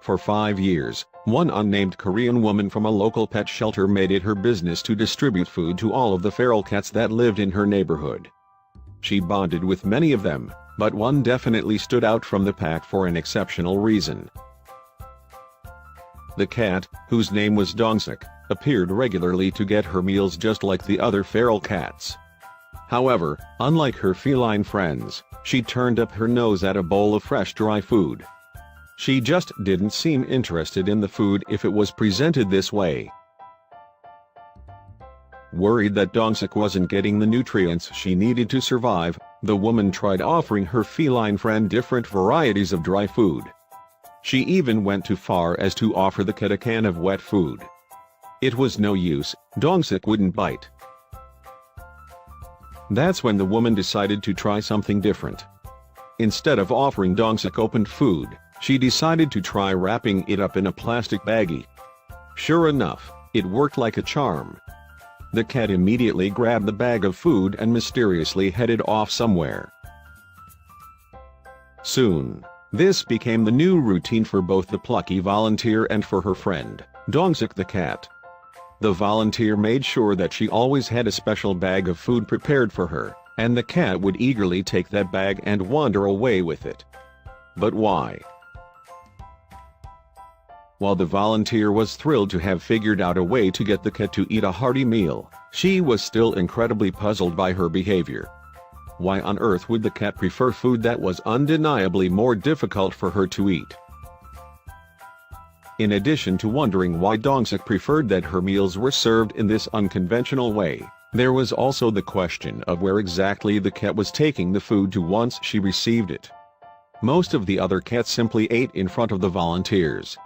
For 5 years, one unnamed Korean woman from a local pet shelter made it her business to distribute food to all of the feral cats that lived in her neighborhood. She bonded with many of them, but one definitely stood out from the pack for an exceptional reason. The cat, whose name was Dongsuk, appeared regularly to get her meals just like the other feral cats. However, unlike her feline friends, she turned up her nose at a bowl of fresh dry food. She just didn't seem interested in the food if it was presented this way. Worried that Dongsuk wasn't getting the nutrients she needed to survive, the woman tried offering her feline friend different varieties of dry food. She even went too far as to offer the cat a can of wet food. It was no use, Dongsuk wouldn't bite. That's when the woman decided to try something different. Instead of offering Dongsuk opened food, she decided to try wrapping it up in a plastic baggie. Sure enough, it worked like a charm. The cat immediately grabbed the bag of food and mysteriously headed off somewhere. Soon, this became the new routine for both the plucky volunteer and for her friend, Dongsuk the cat. The volunteer made sure that she always had a special bag of food prepared for her, and the cat would eagerly take that bag and wander away with it. But why? While the volunteer was thrilled to have figured out a way to get the cat to eat a hearty meal, she was still incredibly puzzled by her behavior. Why on earth would the cat prefer food that was undeniably more difficult for her to eat? In addition to wondering why Dongsuk preferred that her meals were served in this unconventional way, there was also the question of where exactly the cat was taking the food to once she received it. Most of the other cats simply ate in front of the volunteers.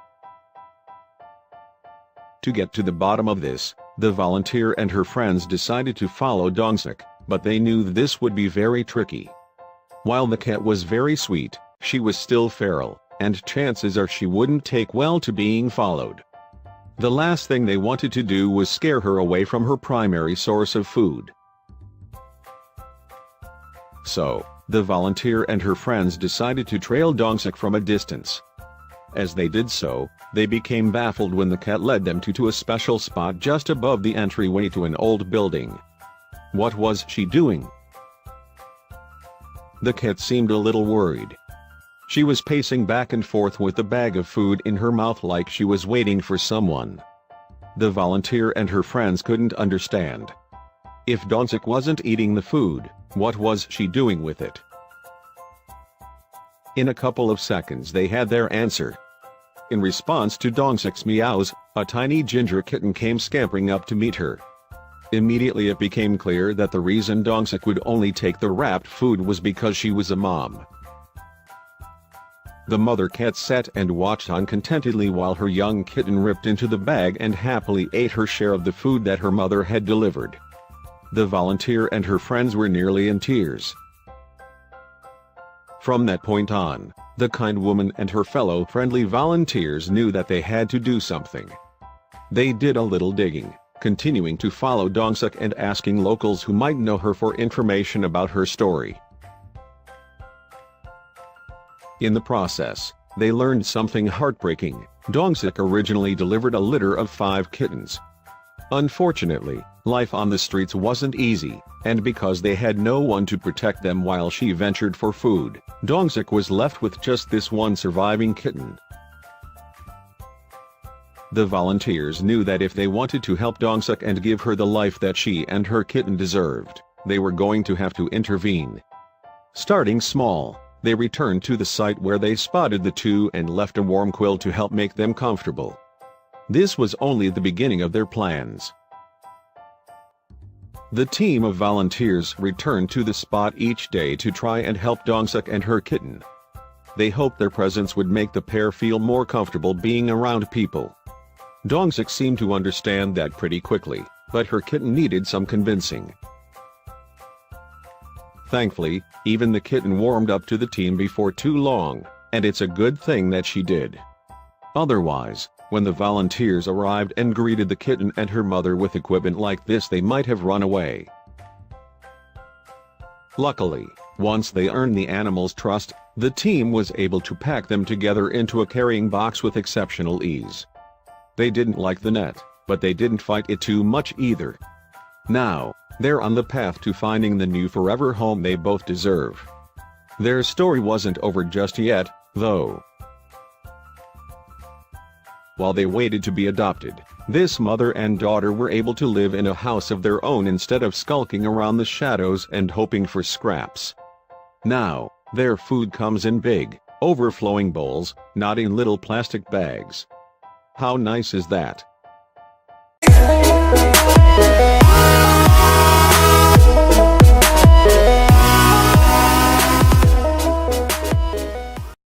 To get to the bottom of this, the volunteer and her friends decided to follow Dongsuk, but they knew this would be very tricky. While the cat was very sweet, she was still feral, and chances are she wouldn't take well to being followed. The last thing they wanted to do was scare her away from her primary source of food. So, the volunteer and her friends decided to trail Dongsuk from a distance. As they did so, they became baffled when the cat led them to a special spot just above the entryway to an old building. What was she doing? The cat seemed a little worried. She was pacing back and forth with the bag of food in her mouth like she was waiting for someone. The volunteer and her friends couldn't understand. If Dongsuk wasn't eating the food, what was she doing with it? In a couple of seconds they had their answer. In response to Dongsuk's meows, a tiny ginger kitten came scampering up to meet her. Immediately it became clear that the reason Dongsuk would only take the wrapped food was because she was a mom. The mother cat sat and watched uncontentedly while her young kitten ripped into the bag and happily ate her share of the food that her mother had delivered. The volunteer and her friends were nearly in tears. From that point on, the kind woman and her fellow friendly volunteers knew that they had to do something. They did a little digging, continuing to follow Dongsuk and asking locals who might know her for information about her story. In the process, they learned something heartbreaking. Dongsuk originally delivered a litter of 5 kittens. Unfortunately, life on the streets wasn't easy, and because they had no one to protect them while she ventured for food, Dongsuk was left with just this one surviving kitten. The volunteers knew that if they wanted to help Dongsuk and give her the life that she and her kitten deserved, they were going to have to intervene. Starting small, they returned to the site where they spotted the two and left a warm quilt to help make them comfortable. This was only the beginning of their plans. The team of volunteers returned to the spot each day to try and help Dongsuk and her kitten. They hoped their presence would make the pair feel more comfortable being around people. Dongsuk seemed to understand that pretty quickly, but her kitten needed some convincing. Thankfully, even the kitten warmed up to the team before too long, and it's a good thing that she did. Otherwise, when the volunteers arrived and greeted the kitten and her mother with equipment like this, they might have run away. Luckily, once they earned the animals' trust, The team was able to pack them together into a carrying box with exceptional ease. They didn't like the net, but they didn't fight it too much either. Now, they're on the path to finding the new forever home they both deserve. Their story wasn't over just yet, though. While they waited to be adopted, this mother and daughter were able to live in a house of their own instead of skulking around the shadows and hoping for scraps. Now, their food comes in big, overflowing bowls, not in little plastic bags. How nice is that?